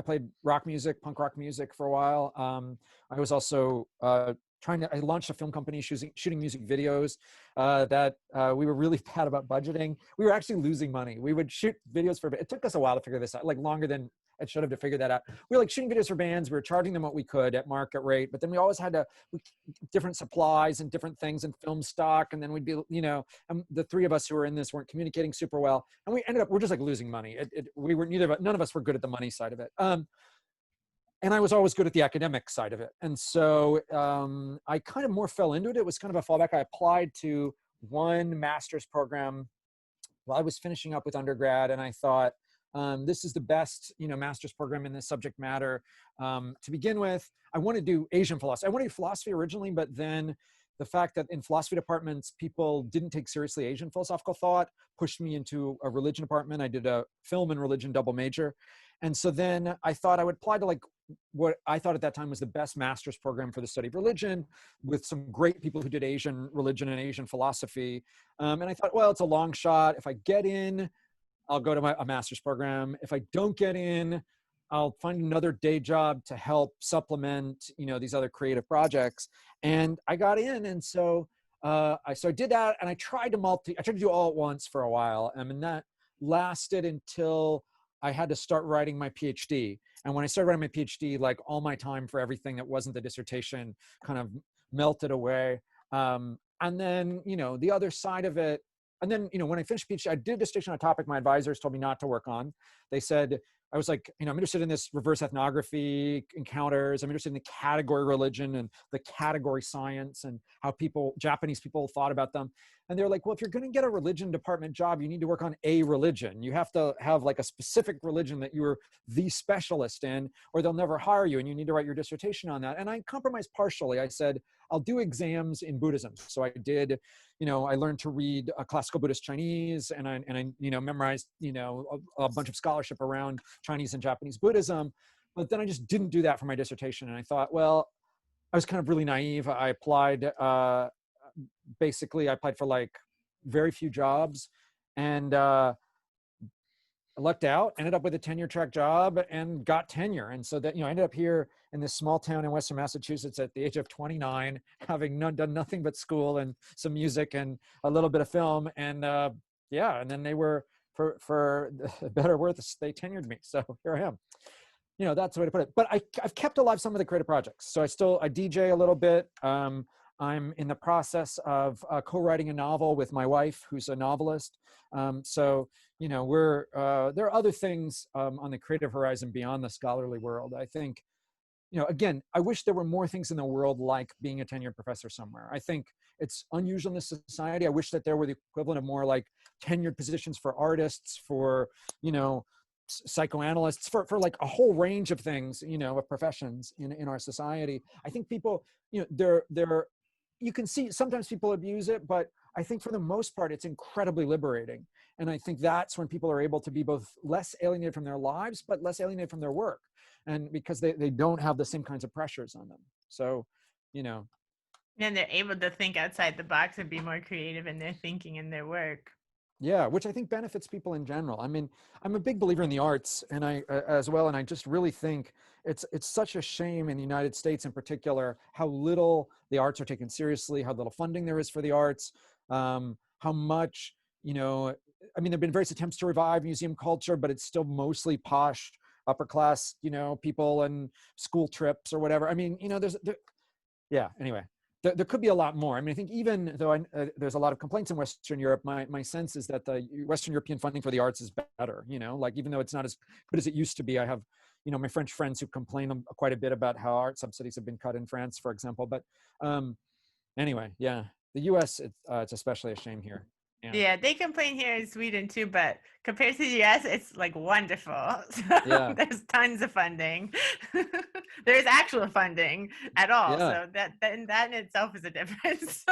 played rock music, punk rock music for a while. I was also I launched a film company shooting music videos that we were really bad about budgeting. We were actually losing money. We would shoot videos it took us a while to figure this out, like longer than it should have to figure that out. We were like shooting videos for bands. We were charging them what we could at market rate, but then we always had different supplies and different things and film stock. And then we'd be, you know, and the three of us who were in this weren't communicating super well. And we're just like losing money. None of us were good at the money side of it. And I was always good at the academic side of it. And so I kind of more fell into it. It was kind of a fallback. I applied to one master's program while I was finishing up with undergrad, and I thought, this is the best, you know, master's program in this subject matter. To begin with, I want to do Asian philosophy. I wanted to do philosophy originally, but then the fact that in philosophy departments, people didn't take seriously Asian philosophical thought pushed me into a religion department. I did a film and religion double major. And so then I thought I would apply to like what I thought at that time was the best master's program for the study of religion, with some great people who did Asian religion and Asian philosophy. And I thought, well, it's a long shot. If I get in, I'll go to a master's program. If I don't get in, I'll find another day job to help supplement, you know, these other creative projects. And I got in, and so I did that, and I tried to do all at once for a while, and that lasted until I had to start writing my PhD. And when I started writing my PhD, like all my time for everything that wasn't the dissertation kind of melted away. And then, you know, the other side of it. And then, you know, when I finished PhD, I did a dissertation on a topic my advisors told me not to work on. They said, I was like, you know, I'm interested in this reverse ethnography encounters. I'm interested in the category religion and the category science and how Japanese people thought about them. And they're like, well, if you're going to get a religion department job, you need to work on a religion. You have to have like a specific religion that you're the specialist in, or they'll never hire you, and you need to write your dissertation on that. And I compromised partially. I said, I'll do exams in Buddhism. So I did, you know, I learned to read classical Buddhist Chinese, and I, you know, memorized, you know, a bunch of scholarship around Chinese and Japanese Buddhism. But then I just didn't do that for my dissertation. And I thought, well, I was kind of really naive. I applied, basically I applied for like very few jobs, and I lucked out, ended up with a tenure track job and got tenure. And so that, you know, I ended up here in this small town in Western Massachusetts at the age of 29, having done nothing but school and some music and a little bit of film. And yeah, and then they were, for better worth, they tenured me. So here I am. You know, that's the way to put it. But I've kept alive some of the creative projects. So I DJ a little bit. I'm in the process of co-writing a novel with my wife, who's a novelist. So, you know, there are other things on the creative horizon beyond the scholarly world. I think, you know, again, I wish there were more things in the world like being a tenured professor somewhere. I think it's unusual in this society. I wish that there were the equivalent of more like tenured positions for artists, for, you know, psychoanalysts, for like a whole range of things, you know, of professions in our society. I think people, you know, you can see sometimes people abuse it, but I think for the most part, it's incredibly liberating. And I think that's when people are able to be both less alienated from their lives, but less alienated from their work. And because they don't have the same kinds of pressures on them. So, you know. And they're able to think outside the box and be more creative in their thinking and their work. Yeah, which I think benefits people in general. I mean, I'm a big believer in the arts, and I as well, and I just really think it's such a shame in the United States in particular how little the arts are taken seriously, how little funding there is for the arts, how much, you know. I mean, there've been various attempts to revive museum culture, but it's still mostly posh, upper class, you know, people and school trips or whatever. I mean, you know, yeah. Anyway, there could be a lot more. I mean, I think even though there's a lot of complaints in Western Europe, my sense is that the Western European funding for the arts is better, you know, like even though it's not as good as it used to be. I have, you know, my French friends who complain quite a bit about how art subsidies have been cut in France, for example. But anyway, yeah, the US, it's especially a shame here. Yeah. Yeah, they complain here in Sweden too, but compared to the US, it's like wonderful. So Yeah. there's tons of funding. There's actual funding at all. Yeah. So that in itself is a difference.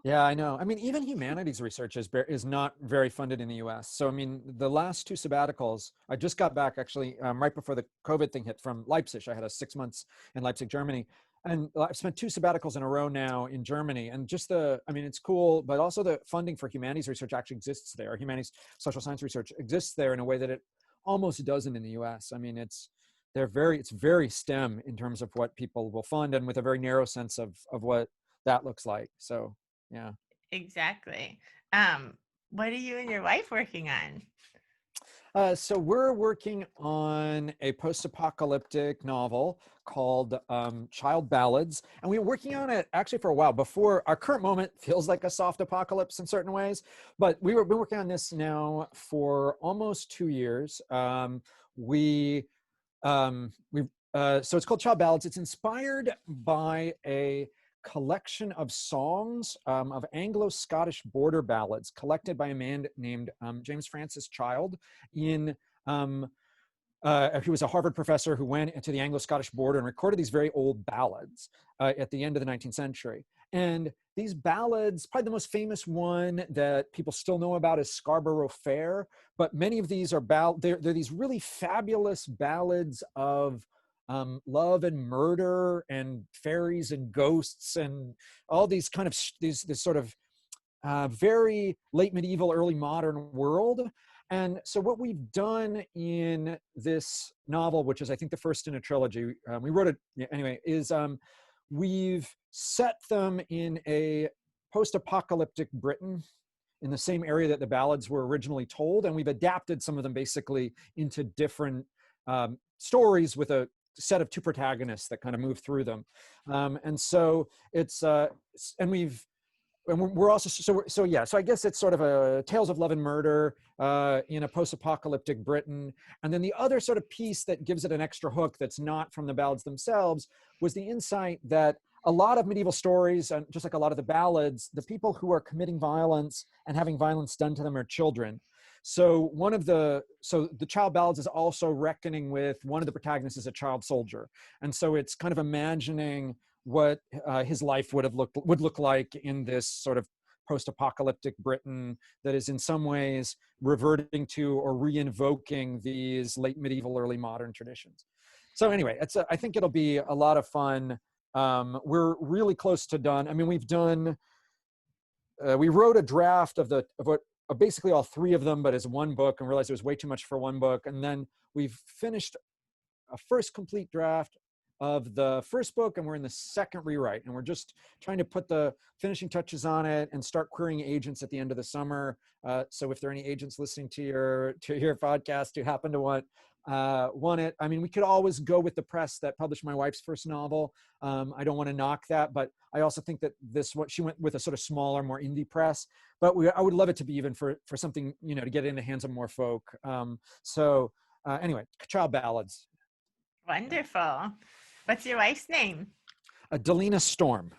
Yeah, I know. I mean, even humanities research is not very funded in the US. So, I mean, the last two sabbaticals, I just got back actually right before the COVID thing hit from Leipzig. I had 6 months in Leipzig, Germany. And I've spent two sabbaticals in a row now in Germany. And just I mean, it's cool, but also the funding for humanities research actually exists there. Humanities, social science research exists there in a way that it almost doesn't in the US. I mean, it's very STEM in terms of what people will fund and with a very narrow sense of what that looks like. So, yeah. Exactly. What are you and your wife working on? So we're working on a post-apocalyptic novel called Child Ballads, and we were working on it actually for a while. Before our current moment feels like a soft apocalypse in certain ways, but we've been working on this now for almost 2 years. So it's called Child Ballads. It's inspired by a collection of songs of Anglo-Scottish border ballads collected by a man named James Francis Child he was a Harvard professor who went to the Anglo-Scottish border and recorded these very old ballads at the end of the 19th century. And these ballads, probably the most famous one that people still know about is Scarborough Fair, but many of these are they're these really fabulous ballads of love and murder and fairies and ghosts and all these kind of this sort of very late medieval, early modern world. And so what we've done in this novel, which is I think the first in a trilogy, we wrote it anyway, is we've set them in a post-apocalyptic Britain in the same area that the ballads were originally told, and we've adapted some of them basically into different stories with a set of two protagonists that kind of move through them. And so we're also so I guess it's sort of a tales of love and murder in a post-apocalyptic Britain. And then the other sort of piece that gives it an extra hook that's not from the ballads themselves was the insight that a lot of medieval stories, and just like a lot of the ballads, the people who are committing violence and having violence done to them are children. So the Child Ballads is also reckoning with one of the protagonists as a child soldier. And so it's kind of imagining what his life would look like in this sort of post-apocalyptic Britain that is in some ways reverting to or re-invoking these late medieval, early modern traditions. So anyway, I think it'll be a lot of fun. We're really close to done. I mean, we wrote a draft of basically all three of them, but as one book, and realized it was way too much for one book. And then we've finished a first complete draft of the first book, and we're in the second rewrite, and we're just trying to put the finishing touches on it and start querying agents at the end of the summer. So if there are any agents listening to your podcast who happen to want won it. I mean, we could always go with the press that published my wife's first novel. I don't want to knock that, but I also think that she went with a sort of smaller, more indie press. But I would love it to be even for something, to get in the hands of more folk. Anyway, child ballads. Wonderful. What's your wife's name? Delina Storm.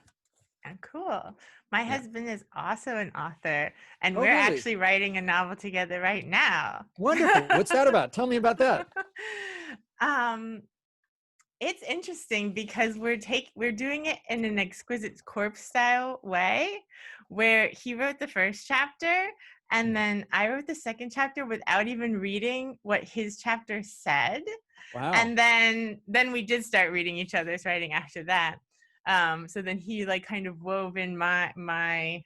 Oh, cool. My husband is also an author, and we're really? actually writing a novel together right now. Wonderful. What's that about? Tell me about that. It's interesting because we're doing it in an exquisite corpse style way, where he wrote the first chapter and then I wrote the second chapter without even reading what his chapter said. Wow. And then we did start reading each other's writing after that. So then he like kind of wove in my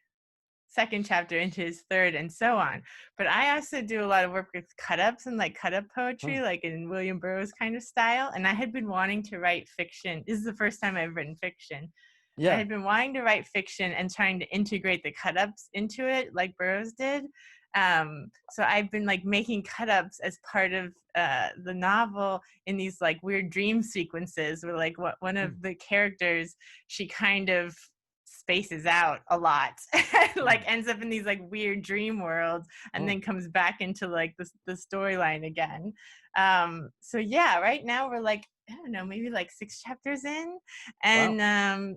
second chapter into his third and so on. But I also do a lot of work with cut-ups and like cut-up poetry, like in William Burroughs kind of style. And I had been wanting to write fiction. This is the first time I've written fiction. Yeah. I had been wanting to write fiction and trying to integrate the cut-ups into it like Burroughs did. So I've been like making cut-ups as part of the novel in these like weird dream sequences where like one of the characters, she kind of spaces out a lot like ends up in these like weird dream worlds and then comes back into like the storyline again. So yeah, right now we're like, I don't know, maybe like 6 chapters in, and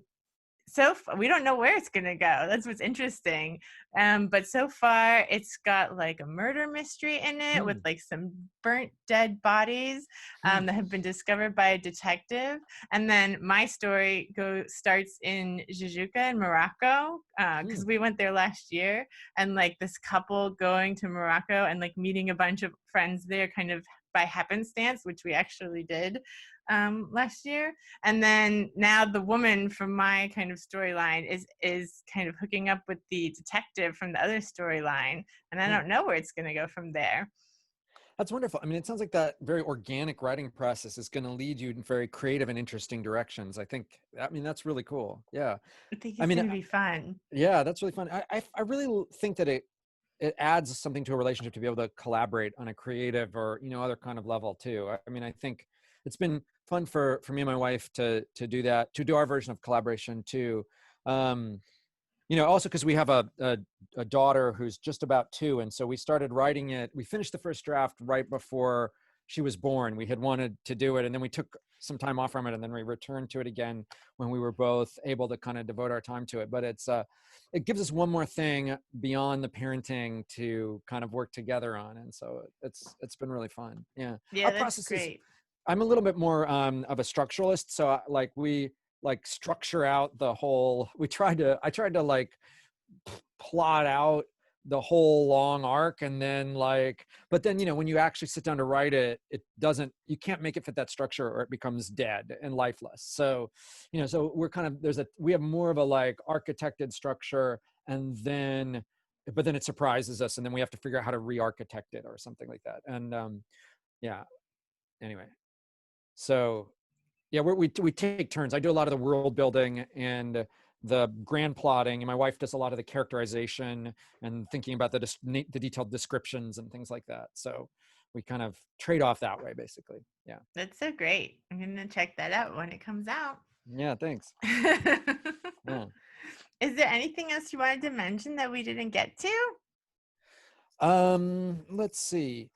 so we don't know where it's gonna go. That's what's interesting. But so far it's got like a murder mystery in it with like some burnt dead bodies that have been discovered by a detective. And then my story starts in Tijuca in Morocco, because we went there last year, and like this couple going to Morocco and like meeting a bunch of friends there kind of by happenstance, which we actually did last year. And then now the woman from my kind of storyline is kind of hooking up with the detective from the other storyline, and I don't know where it's going to go from there. That's wonderful. I mean, it sounds like that very organic writing process is going to lead you in very creative and interesting directions. I mean, that's really cool. Yeah. I think it's going to be fun. Yeah, that's really fun. I really think that it adds something to a relationship to be able to collaborate on a creative or, other kind of level too. I mean, I think it's been fun for me and my wife to do that, to do our version of collaboration too. Also because we have a daughter who's just about 2. And so we started writing it. We finished the first draft right before she was born. We had wanted to do it, and then we took some time off from it, and then we returned to it again when we were both able to kind of devote our time to it. But it gives us one more thing beyond the parenting to kind of work together on. And so it's been really fun. Yeah. Yeah, that's great. I'm a little bit more of a structuralist. So we structure out the whole, I tried to like plot out the whole long arc, and then but then, when you actually sit down to write it, you can't make it fit that structure, or it becomes dead and lifeless. So, so we're kind of, we have more of a like architected structure, and then, but then it surprises us, and then we have to figure out how to re-architect it or something like that. And yeah, anyway. So yeah, we take turns. I do a lot of the world building and the grand plotting, and my wife does a lot of the characterization and thinking about the detailed descriptions and things like that. So we kind of trade off that way, basically. Yeah. That's so great. I'm going to check that out when it comes out. Yeah, thanks. Yeah. Is there anything else you wanted to mention that we didn't get to? Let's see.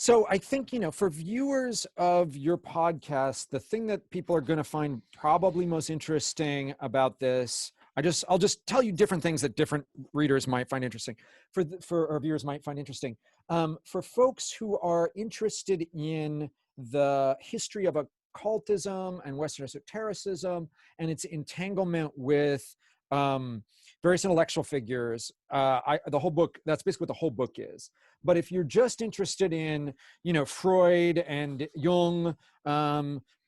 So I think, for viewers of your podcast, the thing that people are going to find probably most interesting about this, I'll just tell you different things that different readers might find interesting, for our viewers might find interesting. For folks who are interested in the history of occultism and Western esotericism and its entanglement with various intellectual figures, the whole book, that's basically what the whole book is. But if you're just interested in, Freud and Jung,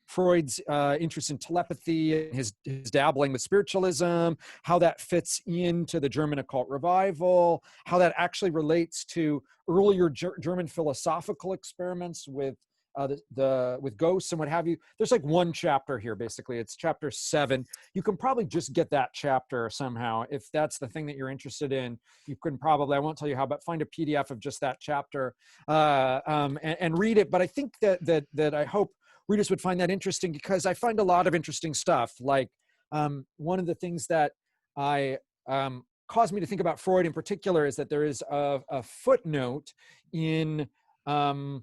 Freud's interest in telepathy, and his dabbling with spiritualism, how that fits into the German occult revival, how that actually relates to earlier German philosophical experiments with with ghosts and what have you. There's like one chapter here, basically. It's chapter 7. You can probably just get that chapter somehow. If that's the thing that you're interested in, you can probably, I won't tell you how, but find a PDF of just that chapter and read it. But I think that I hope readers would find that interesting, because I find a lot of interesting stuff. Like one of the things that caused me to think about Freud in particular is that there is a footnote in the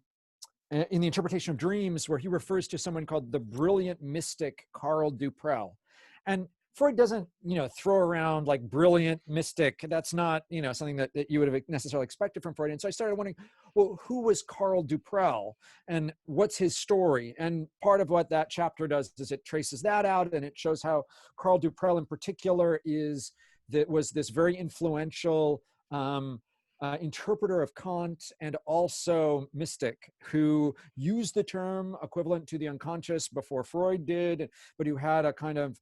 interpretation of dreams where he refers to someone called the brilliant mystic Karl Duprel. And Freud doesn't, throw around like brilliant mystic. That's not, something that you would have necessarily expected from Freud. And so I started wondering, well, who was Karl Duprel and what's his story? And part of what that chapter does is it traces that out, and it shows how Karl Duprel in particular was this very influential interpreter of Kant and also mystic, who used the term equivalent to the unconscious before Freud did, but who had a kind of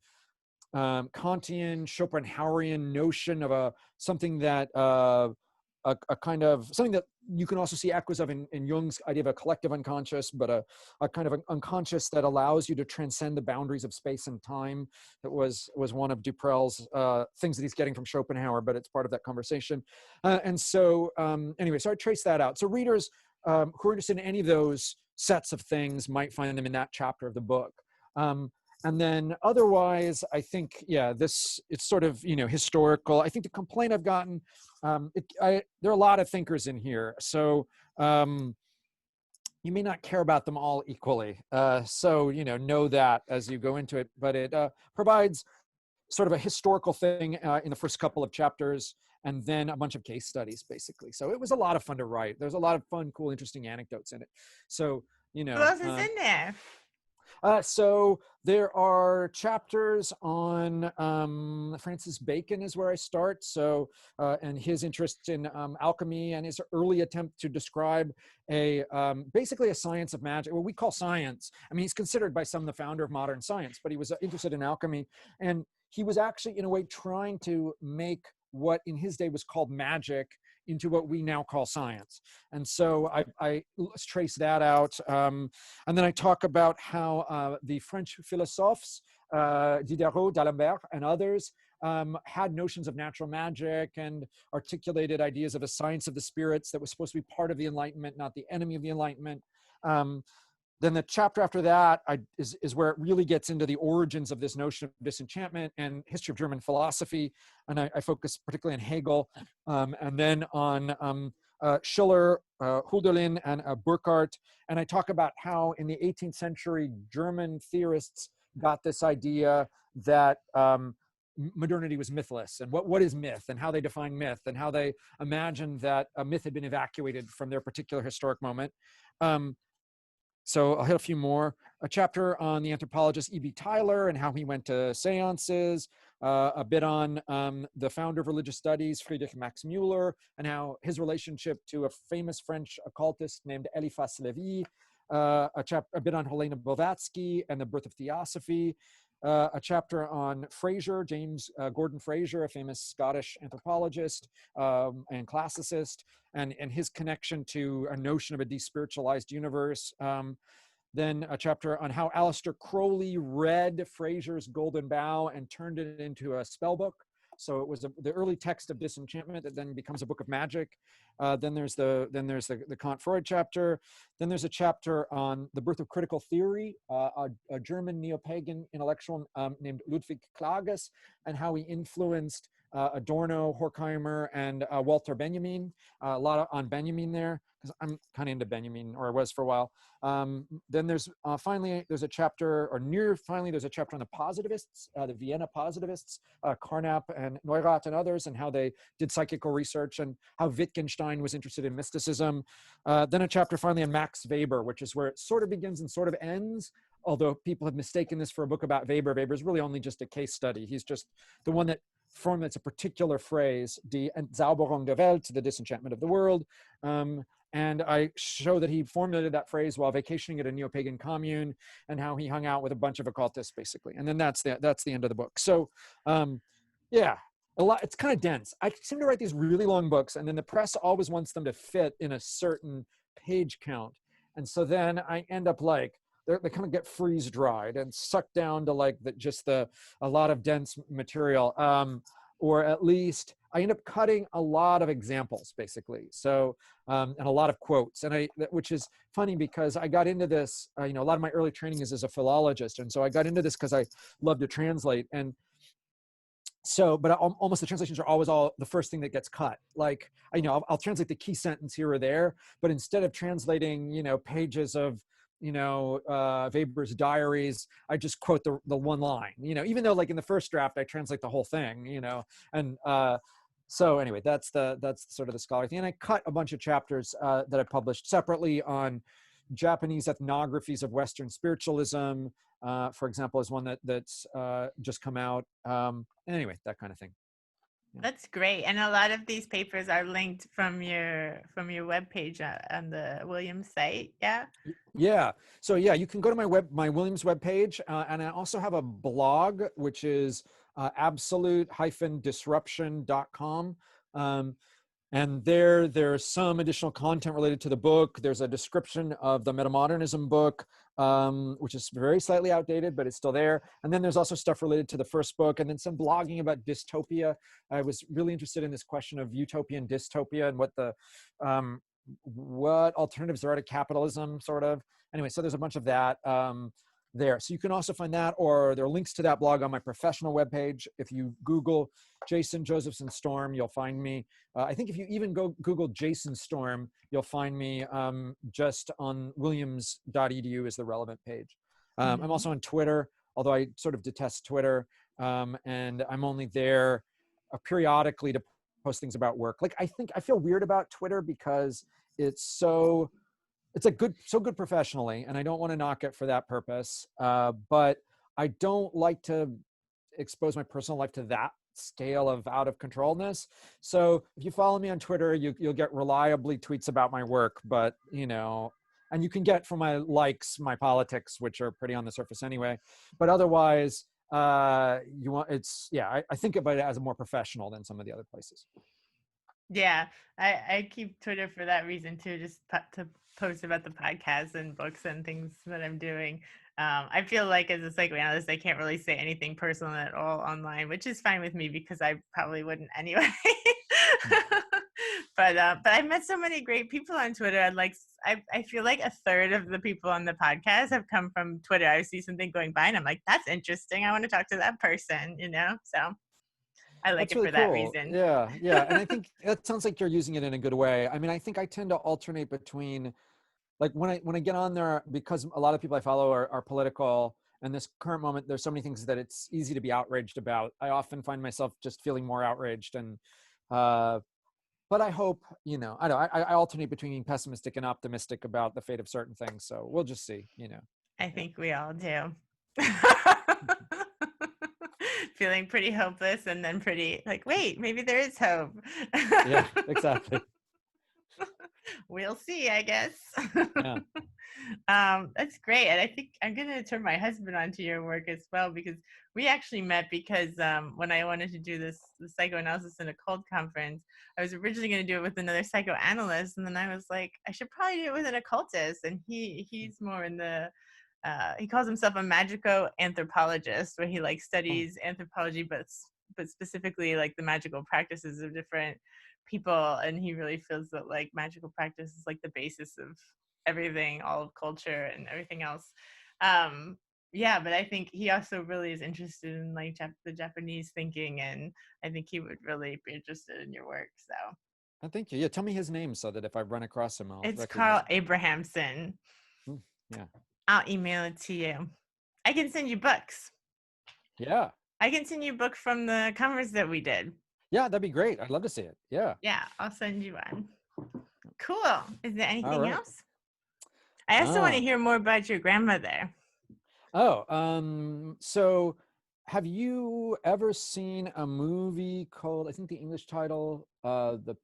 Kantian, Schopenhauerian notion of something that something that you can also see echoes of in Jung's idea of a collective unconscious, but a kind of an unconscious that allows you to transcend the boundaries of space and time. That was one of Duprel's things that he's getting from Schopenhauer, but it's part of that conversation. Anyway, so I traced that out. So readers who are interested in any of those sets of things might find them in that chapter of the book. And then otherwise, I think, it's sort of, historical. I think the complaint I've gotten, there are a lot of thinkers in here. So you may not care about them all equally. So, know that as you go into it, but it provides sort of a historical thing in the first couple of chapters, and then a bunch of case studies, basically. So it was a lot of fun to write. There's a lot of fun, cool, interesting anecdotes in it. So, Who else is in there? So there are chapters on Francis Bacon is where I start. So, and his interest in alchemy and his early attempt to describe basically a science of magic, what we call science. I mean, he's considered by some the founder of modern science, but he was interested in alchemy. And he was actually, in a way, trying to make what in his day was called magic into what we now call science. And so let's trace that out. And then I talk about how the French philosophers, Diderot, D'Alembert, and others had notions of natural magic and articulated ideas of a science of the spirits that was supposed to be part of the Enlightenment, not the enemy of the Enlightenment. Then the chapter after that is where it really gets into the origins of this notion of disenchantment and history of German philosophy. And I focus particularly on Hegel, and then on Schiller, Hölderlin, and Burckhardt. And I talk about how in the 18th century, German theorists got this idea that modernity was mythless, and what is myth, and how they define myth, and how they imagined that a myth had been evacuated from their particular historic moment. So I'll hit a few more. A chapter on the anthropologist E.B. Tylor and how he went to seances, a bit on the founder of religious studies, Friedrich Max Müller, and how his relationship to a famous French occultist named Eliphas Lévy, a bit on Helena Blavatsky and the birth of theosophy, a chapter on Fraser, James Gordon Fraser, a famous Scottish anthropologist and classicist, and his connection to a notion of a despiritualized universe. Then a chapter on how Aleister Crowley read Fraser's Golden Bough and turned it into a spell book. So it was the early text of Disenchantment that then becomes a book of magic. Then there's the Kant Freud chapter. Then there's a chapter on the birth of critical theory, a German neo-pagan intellectual named Ludwig Klages, and how he influenced Adorno, Horkheimer, and Walter Benjamin. A lot on Benjamin there, because I'm kind of into Benjamin, or I was for a while. Then there's there's a chapter on the positivists, the Vienna positivists, Carnap and Neurath and others, and how they did psychical research, and how Wittgenstein was interested in mysticism. Then a chapter finally on Max Weber, which is where it sort of begins and sort of ends, although people have mistaken this for a book about Weber. Weber is really only just a case study. He's just the one that formulates a particular phrase, die Entzauberung der Welt, the disenchantment of the world. And I show that he formulated that phrase while vacationing at a neo-pagan commune, and how he hung out with a bunch of occultists, basically. And then that's the end of the book. So, yeah, a lot. It's kind of dense. I seem to write these really long books, and then the press always wants them to fit in a certain page count. And so then I end up like, they kind of get freeze dried and sucked down to like a lot of dense material. Or at least I end up cutting a lot of examples basically. So, and a lot of quotes, which is funny because I got into this, a lot of my early training is as a philologist. And so I got into this because I love to translate. And so, but almost the translations are always all the first thing that gets cut. Like, I'll translate the key sentence here or there, but instead of translating, pages of, Weber's diaries, I just quote the one line, even though like in the first draft, I translate the whole thing, and, so anyway, that's sort of the scholarly thing. And I cut a bunch of chapters that I published separately on Japanese ethnographies of Western spiritualism, for example, is one that's just come out. Anyway, that kind of thing. Yeah. That's great. And a lot of these papers are linked from your webpage on the Williams site. Yeah. Yeah. So yeah, you can go to my Williams webpage, and I also have a blog, which is absolute-disruption.com. And there's some additional content related to the book. There's a description of the Metamodernism book, which is very slightly outdated, but it's still there. And then there's also stuff related to the first book, and then some blogging about dystopia. I was really interested in this question of utopian dystopia and what alternatives there are to capitalism, sort of. Anyway, so there's a bunch of that there. So you can also find that, or there are links to that blog on my professional webpage. If you Google Jason Josephson Storm, you'll find me. I think if you even Google Jason Storm, you'll find me just on williams.edu is the relevant page. I'm also on Twitter, although I sort of detest Twitter. And I'm only there periodically to post things about work. Like, I feel weird about Twitter because it's so good professionally, and I don't want to knock it for that purpose. But I don't like to expose my personal life to that scale of out of controlness. So if you follow me on Twitter, you'll get reliably tweets about my work, but and you can get from my likes, my politics, which are pretty on the surface anyway. But otherwise, I think about it as more professional than some of the other places. Yeah, I keep Twitter for that reason too, just to post about the podcasts and books and things that I'm doing. I feel like as a psychoanalyst, I can't really say anything personal at all online, which is fine with me because I probably wouldn't anyway. But I've met so many great people on Twitter. I feel like a third of the people on the podcast have come from Twitter. I see something going by and I'm like, that's interesting. I want to talk to that person, So I like it for that reason. Yeah. And I think that sounds like you're using it in a good way. I mean, I think I tend to alternate between, like, when I get on there, because a lot of people I follow are political, and this current moment, there's so many things that it's easy to be outraged about. I often find myself just feeling more outraged, and but I hope, I alternate between being pessimistic and optimistic about the fate of certain things. So we'll just see, I think we all do. Feeling pretty hopeless and then pretty like, wait, maybe there is hope. Yeah, exactly. We'll see, I guess. Yeah. That's great. And I think I'm going to turn my husband onto your work as well, because we actually met because when I wanted to do the psychoanalysis in a cold conference, I was originally going to do it with another psychoanalyst. And then I was like, I should probably do it with an occultist. And he's more in the, he calls himself a magico-anthropologist, where he like studies anthropology, but specifically like the magical practices of different people. And he really feels that like magical practice is like the basis of everything, all of culture and everything else. But I think he also really is interested in like the Japanese thinking, and I think he would really be interested in your work. So Thank you. Yeah, tell me his name so that if I run across him, I'll it's recognize Carl Abrahamson. Yeah. I'll email it to you. I can send you books. Yeah. I can send you a book from the conference that we did. Yeah, that'd be great. I'd love to see it. Yeah. Yeah, I'll send you one. Cool. Is there anything else? I also want to hear more about your grandmother. So have you ever seen a movie called, I think the English title, The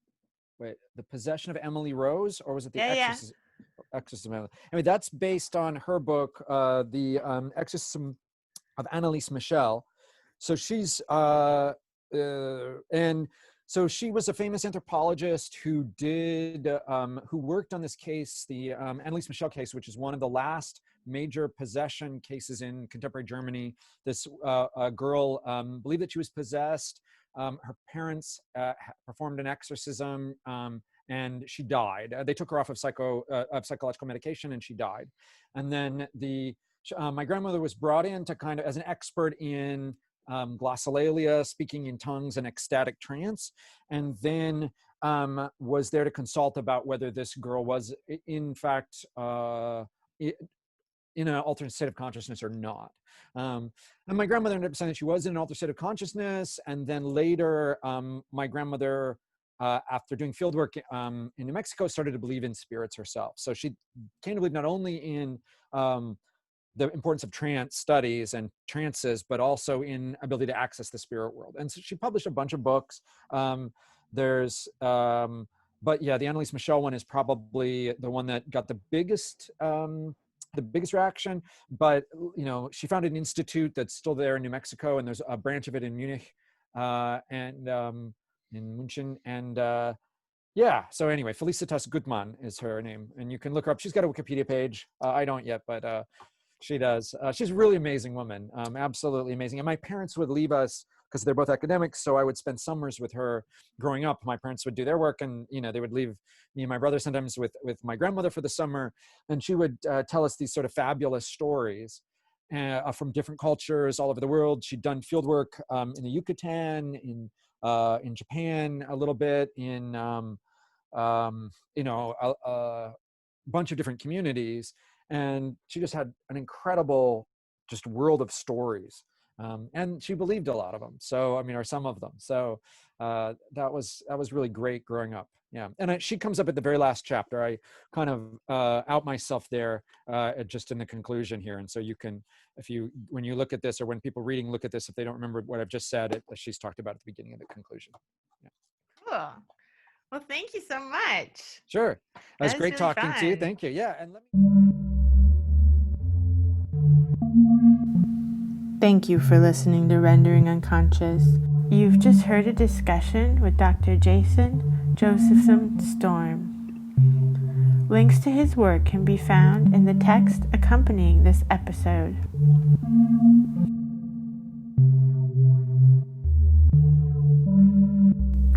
Possession of Emily Rose, or was it The Exorcism? Exorcism. Anyway, that's based on her book, The Exorcism of Annalise Michel. So she's and So she was a famous anthropologist who worked on this case, the Anneliese Michel case, which is one of the last major possession cases in contemporary Germany. This girl believed that she was possessed. Her parents performed an exorcism, and she died. They took her off of psychological medication, and she died. And then my grandmother was brought in to kind of as an expert in glossolalia, speaking in tongues, and ecstatic trance, and then was there to consult about whether this girl was in fact in an alternate state of consciousness or not. And my grandmother ended up saying that she was in an altered state of consciousness. And then later, my grandmother, after doing field work in New Mexico, started to believe in spirits herself. So she came to believe not only in the importance of trance studies and trances, but also in ability to access the spirit world. And so she published a bunch of books. But yeah, the Anneliese Michel one is probably the one that got the biggest reaction. But she founded an institute that's still there in New Mexico, and there's a branch of it in Munich and in München. And yeah, so anyway, Felicitas Gutmann is her name, and you can look her up. She's got a Wikipedia page. I don't yet, but she does. She's a really amazing woman, absolutely amazing. And my parents would leave us because they're both academics, so I would spend summers with her growing up. My parents would do their work, and they would leave me and my brother sometimes with my grandmother for the summer, and she would tell us these sort of fabulous stories from different cultures all over the world. She'd done field work in the Yucatan, in Japan a little bit, in a bunch of different communities, and she just had an incredible just world of stories. And she believed a lot of them. So, or some of them. So that was really great growing up. Yeah. And she comes up at the very last chapter. I kind of out myself there just in the conclusion here. And so you can, when you look at this, or when people reading look at this, if they don't remember what I've just said, she's talked about at the beginning of the conclusion. Yeah. Cool. Well, thank you so much. Sure. It was great really talking to you. Thank you. Yeah. And Thank you for listening to Rendering Unconscious. You've just heard a discussion with Dr. Josephson Storm. Links to his work can be found in the text accompanying this episode.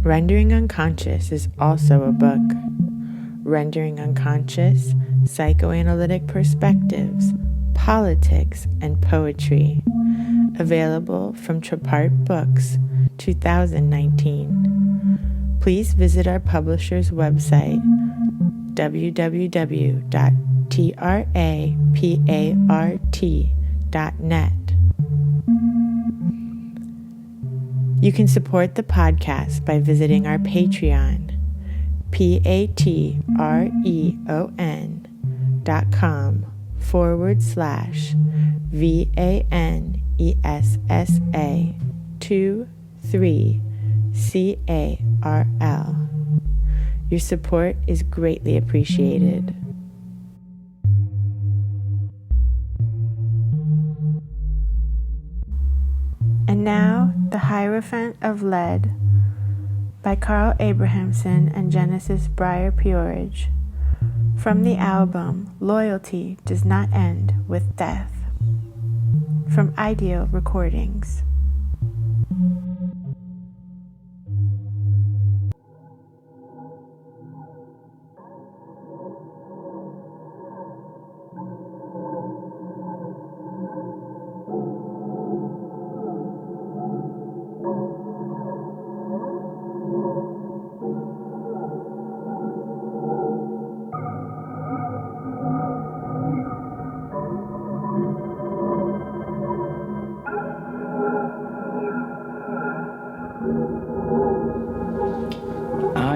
Rendering Unconscious is also a book. Rendering Unconscious, Psychoanalytic Perspectives, Politics, and Poetry. Available from Trapart Books, 2019. Please visit our publisher's website, www.trapart.net. You can support the podcast by visiting our Patreon, patreon.com/VANESSA23CARL. Your support is greatly appreciated. And now, The Hierophant of Lead by Carl Abrahamson and Genesis Breyer Peorage. From the album Loyalty Does Not End with Death. From Ideal Recordings.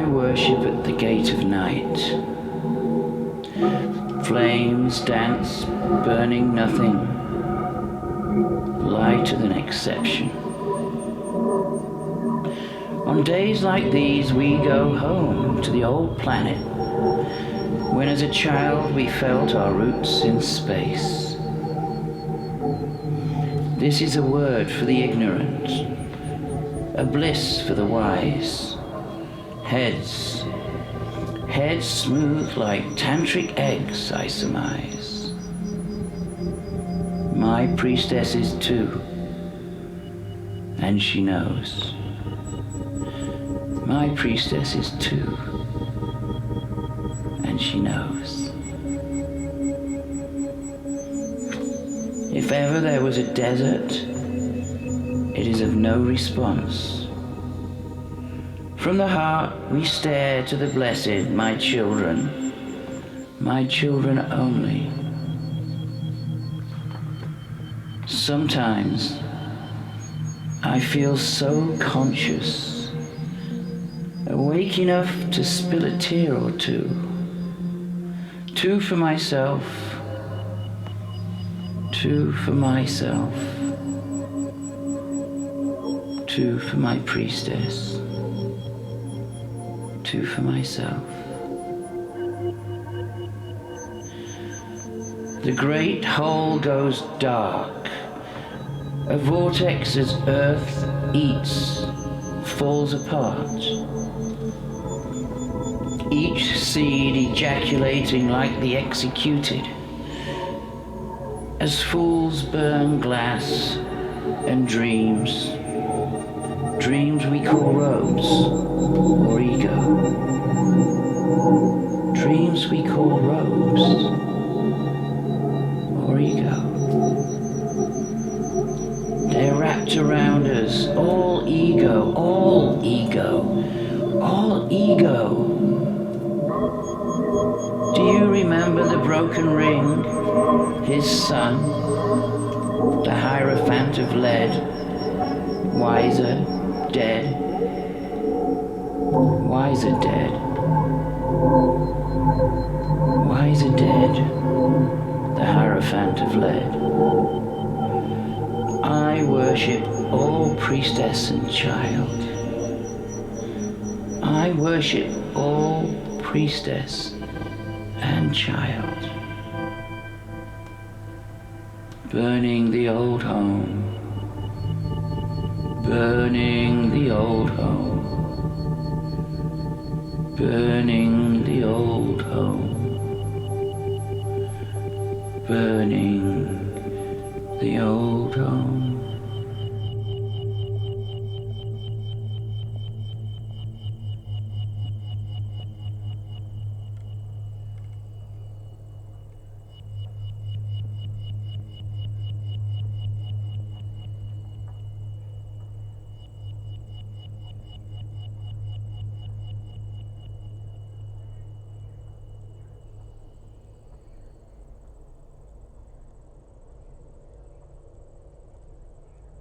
Worship at the gate of night. Flames dance, burning nothing. Light of an exception. On days like these we go home to the old planet, when as a child we felt our roots in space. This is a word for the ignorant, a bliss for the wise, Heads. Heads smooth like tantric eggs, I surmise. My priestesses too. And she knows. My priestesses too. And she knows. If ever there was a desert, it is of no response. From the heart we stare to the blessed, my children only. Sometimes I feel so conscious, awake enough to spill a tear or two. Two for myself, two for myself, two for my priestess, two for myself. The great whole goes dark, a vortex as earth eats, falls apart. Each seed ejaculating like the executed, as fools burn glass and dreams. Dreams we call robes or ego. Dreams we call robes or ego. They're wrapped around us, all ego, all ego, all ego. Do you remember the broken ring, his son, the Hierophant of lead, wiser, dead, wiser dead, wiser dead, the Hierophant of lead. I worship all priestess and child. I worship all priestess and child. Burning the old home, burning the old home, burning the old home, burning the old home.